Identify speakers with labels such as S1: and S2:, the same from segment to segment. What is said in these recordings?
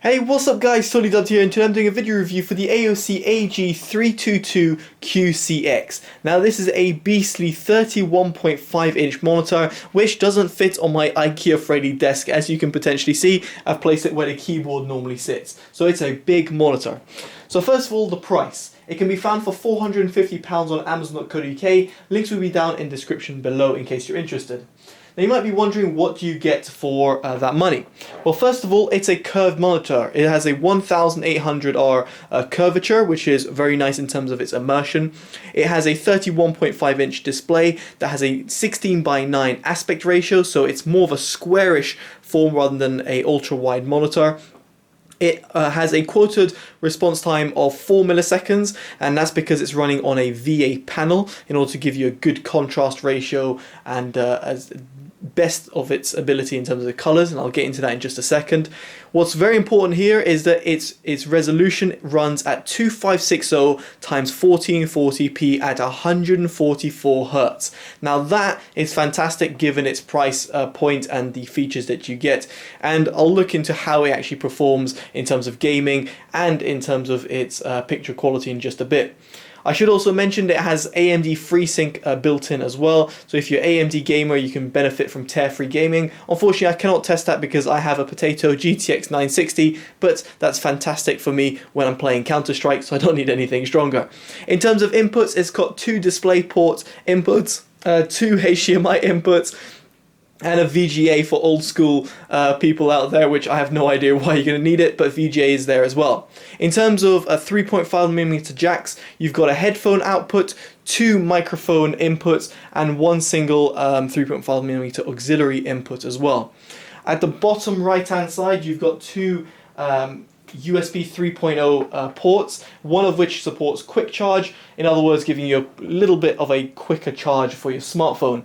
S1: Hey, what's up guys, Totallydubbed here, and today I'm doing a video review for the AOC AG322QCX. Now this is a beastly 31.5 inch monitor, which doesn't fit on my IKEA Freddy desk. As you can potentially see, I've placed it where the keyboard normally sits. So it's a big monitor. So first of all, the price. It can be found for £450 on Amazon.co.uk. Links will be down in the description below in case you're interested. Now you might be wondering, what do you get for that money? Well, first of all, it's a curved monitor. It has a 1800R curvature, which is very nice in terms of its immersion. It has a 31.5 inch display that has a 16:9 aspect ratio, so it's more of a squarish form rather than a ultra wide monitor. It has a quoted response time of 4 milliseconds, and that's because it's running on a VA panel in order to give you a good contrast ratio and as best of its ability in terms of the colors, and I'll get into that in just a second. What's very important here is that its resolution runs at 2560 times 1440p at 144 Hz. Now that is fantastic given its price point and the features that you get, and I'll look into how it actually performs in terms of gaming and in terms of its picture quality in just a bit. I should also mention that it has AMD FreeSync built in as well, so if you're AMD gamer you can benefit from tear-free gaming. Unfortunately I cannot test that because I have a Potato GTX 960, but that's fantastic for me when I'm playing Counter-Strike, so I don't need anything stronger. In terms of inputs, it's got 2 DisplayPort inputs, 2 HDMI inputs, and a VGA for old school people out there, which I have no idea why you're going to need it, but VGA is there as well. In terms of 3.5mm jacks, you've got a headphone output, 2 microphone inputs, and 1 single 3.5mm auxiliary input as well. At the bottom right hand side, you've got 2 USB 3.0 ports, one of which supports quick charge, in other words giving you a little bit of a quicker charge for your smartphone.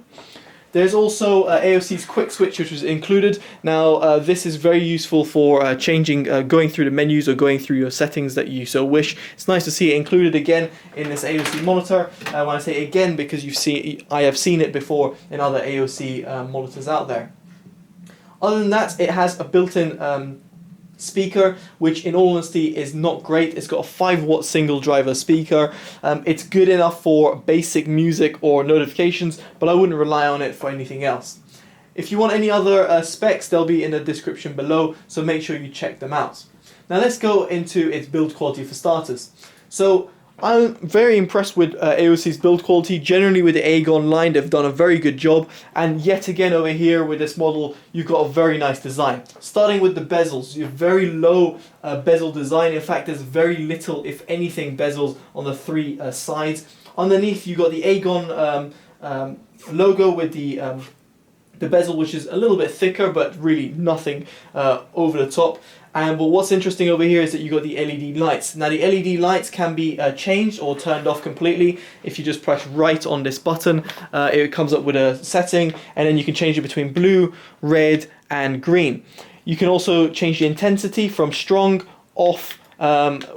S1: There's also AOC's quick switch, which was included. Now this is very useful for going through the menus or going through your settings that you so wish. It's nice to see it included again in this AOC monitor. When I say again, because I have seen it before in other AOC monitors out there. Other than that, it has a built-in speaker, which in all honesty is not great. It's got a 5-watt single driver speaker. It's good enough for basic music or notifications, but I wouldn't rely on it for anything else. If you want any other specs, they'll be in the description below, so make sure you check them out. Now let's go into its build quality for starters. So I'm very impressed with AOC's build quality. Generally with the Aegon line, they've done a very good job, and yet again over here with this model you've got a very nice design. Starting with the bezels, you have very low bezel design. In fact, there's very little, if anything, bezels on the 3 sides. Underneath you've got the Aegon logo with the bezel, which is a little bit thicker, but really nothing over the top. But what's interesting over here is that you got the LED lights. Now the LED lights can be changed or turned off completely. If you just press right on this button, it comes up with a setting, and then you can change it between blue, red, and green. You can also change the intensity from strong, off,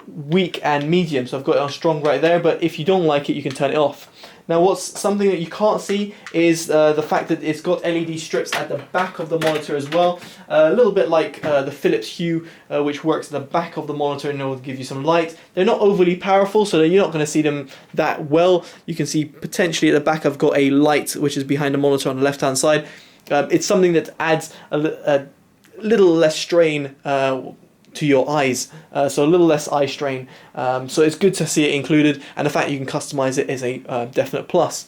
S1: weak, and medium. So I've got it on strong right there, but if you don't like it, you can turn it off. Now what's something that you can't see is the fact that it's got LED strips at the back of the monitor as well. A little bit like the Philips Hue, which works at the back of the monitor in order to give you some light. They're not overly powerful, so you're not going to see them that well. You can see potentially at the back I've got a light which is behind the monitor on the left hand side. It's something that adds a little less strain to your eyes, so a little less eye strain, so it's good to see it included, and the fact you can customize it is a definite plus.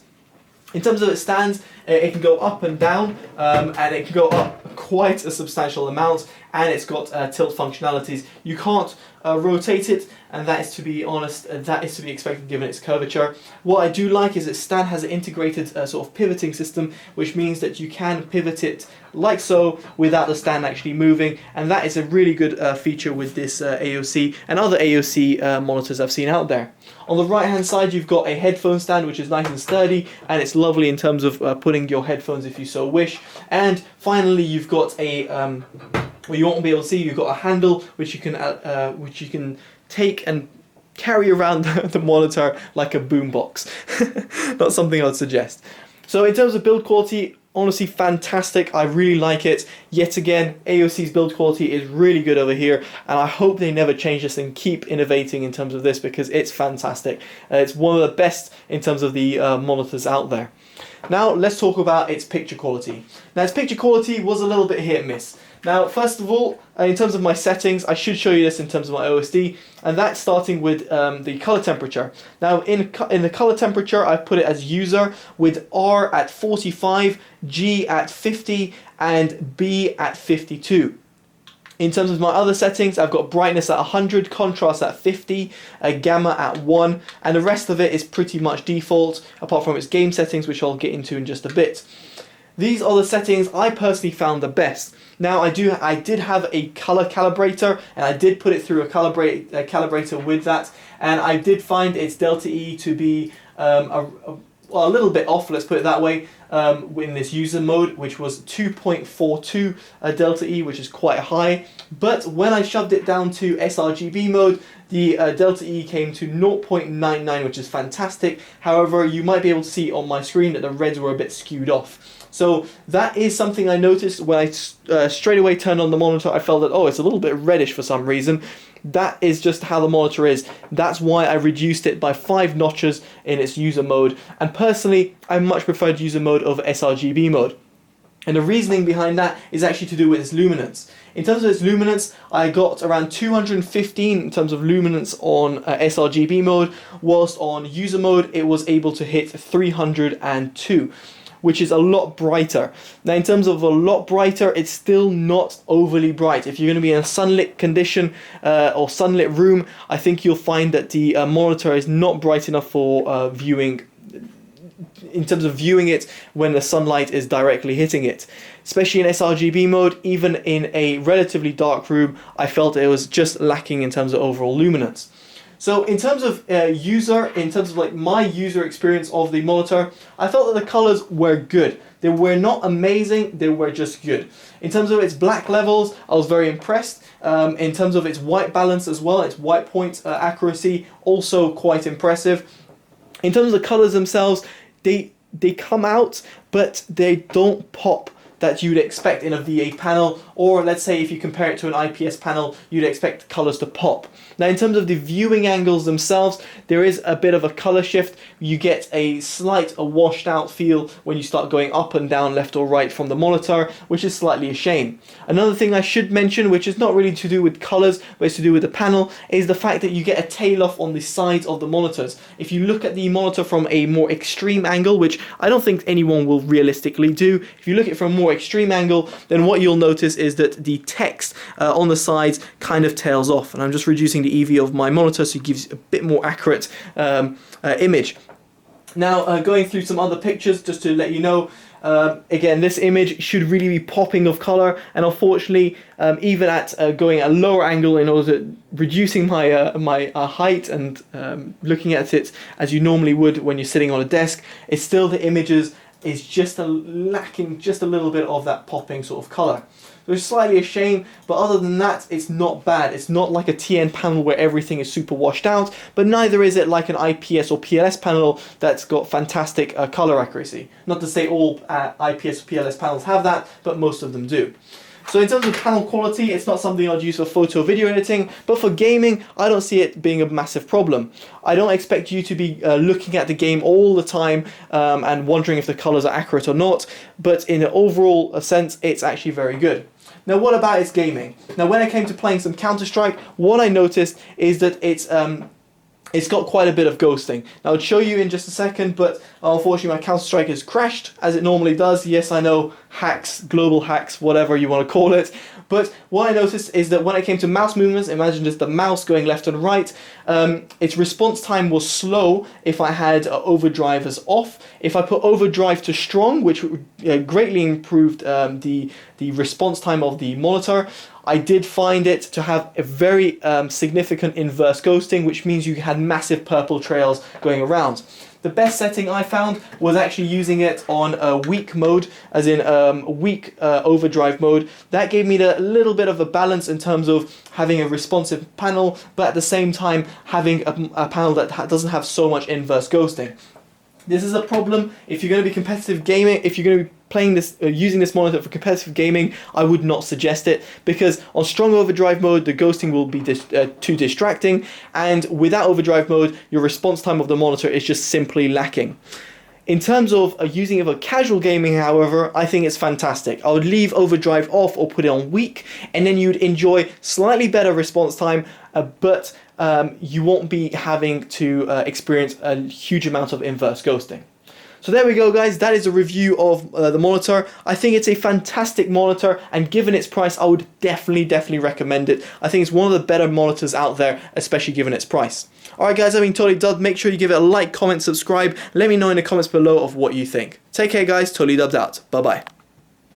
S1: In terms of its stands, it can go up and down, and it can go up quite a substantial amount, and it's got tilt functionalities. You can't rotate it, and that is, to be honest, that is to be expected given its curvature. What I do like is that stand has an integrated sort of pivoting system, which means that you can pivot it like so without the stand actually moving, and that is a really good feature with this AOC and other AOC monitors I've seen out there. On the right hand side you've got a headphone stand, which is nice and sturdy, and it's lovely in terms of putting your headphones if you so wish. And finally you've got a well, you won't be able to see, you've got a handle which you can take and carry around the monitor like a boombox. Not something I would suggest. So in terms of build quality, honestly fantastic. I really like it. Yet again, AOC's build quality is really good over here, and I hope they never change this and keep innovating in terms of this, because it's fantastic. It's one of the best in terms of the monitors out there. Now let's talk about its picture quality. Now its picture quality was a little bit hit and miss. Now first of all, in terms of my settings, I should show you this in terms of my OSD, and that's starting with the color temperature. Now in the color temperature, I put it as user with R at 45, G at 50, and B at 52. In terms of my other settings, I've got brightness at 100, contrast at 50, gamma at 1, and the rest of it is pretty much default, apart from its game settings, which I'll get into in just a bit. These are the settings I personally found the best. Now I did have a color calibrator, and I did put it through a calibrator with that, and I did find its delta E to be well, a little bit off, let's put it that way, in this user mode, which was 2.42 delta E, which is quite high. But when I shoved it down to sRGB mode, the delta E came to 0.99, which is fantastic. However, you might be able to see on my screen that the reds were a bit skewed off. So that is something I noticed when I straight away turned on the monitor. I felt that, oh, it's a little bit reddish for some reason. That is just how the monitor is. That's why I reduced it by 5 notches in its user mode. And personally, I much preferred user mode over sRGB mode. And the reasoning behind that is actually to do with its luminance. In terms of its luminance, I got around 215 in terms of luminance on sRGB mode, whilst on user mode it was able to hit 302. Which is a lot brighter. Now in terms of a lot brighter, it's still not overly bright. If you're going to be in a sunlit condition or sunlit room, I think you'll find that the monitor is not bright enough for viewing, in terms of viewing it when the sunlight is directly hitting it. Especially in sRGB mode, even in a relatively dark room, I felt it was just lacking in terms of overall luminance. So in terms of in terms of like my user experience of the monitor, I felt that the colors were good. They were not amazing, they were just good. In terms of its black levels, I was very impressed. In terms of its white balance as well, its white point accuracy, also quite impressive. In terms of the colors themselves, they come out, but they don't pop that you'd expect in a V8 panel, or let's say if you compare it to an IPS panel, you'd expect colors to pop. Now in terms of the viewing angles themselves, there is a bit of a color shift. You get a washed out feel when you start going up and down, left or right from the monitor, which is slightly a shame. Another thing I should mention, which is not really to do with colors, but it's to do with the panel, is the fact that you get a tail off on the sides of the monitors. If you look at the monitor from a more extreme angle, which I don't think anyone will realistically do, if you look at it from a more extreme angle, then what you'll notice is that the text on the sides kind of tails off. And I'm just reducing the EV of my monitor so it gives a bit more accurate image. Now going through some other pictures just to let you know, again, this image should really be popping of color, and unfortunately even at going at a lower angle in order to reducing my height and looking at it as you normally would when you're sitting on a desk, it's still the images is just lacking just a little bit of that popping sort of color. So it's slightly a shame, but other than that, it's not bad. It's not like a TN panel where everything is super washed out, but neither is it like an IPS or PLS panel that's got fantastic color accuracy. Not to say all IPS or PLS panels have that, but most of them do. So in terms of panel quality, it's not something I'd use for photo video editing, but for gaming, I don't see it being a massive problem. I don't expect you to be looking at the game all the time and wondering if the colors are accurate or not, but in an overall sense, it's actually very good. Now what about its gaming? Now when I came to playing some Counter-Strike, what I noticed is that it's got quite a bit of ghosting. Now I'll show you in just a second, but unfortunately my Counter-Strike has crashed, as it normally does. Yes, I know, hacks, global hacks, whatever you want to call it. But what I noticed is that when it came to mouse movements, imagine just the mouse going left and right, its response time was slow if I had overdrive as off. If I put overdrive to strong, which greatly improved the response time of the monitor, I did find it to have a very significant inverse ghosting, which means you had massive purple trails going around. The best setting I found was actually using it on a weak mode, as in weak overdrive mode. That gave me a little bit of a balance in terms of having a responsive panel, but at the same time having a panel that doesn't have so much inverse ghosting. This is a problem if you're going to be competitive gaming, if you're going to be playing this, using this monitor for competitive gaming, I would not suggest it, because on strong overdrive mode, the ghosting will be too distracting, and without overdrive mode, your response time of the monitor is just simply lacking. In terms of using it for casual gaming, however, I think it's fantastic. I would leave overdrive off or put it on weak, and then you'd enjoy slightly better response time, but you won't be having to experience a huge amount of inverse ghosting. So there we go, guys. That is a review of the monitor. I think it's a fantastic monitor, and given its price, I would definitely recommend it. I think it's one of the better monitors out there, especially given its price. Alright guys, I've been Totally Dubbed. Make sure you give it a like, comment, subscribe. Let me know in the comments below of what you think. Take care guys, Totally Dubbed out. Bye bye.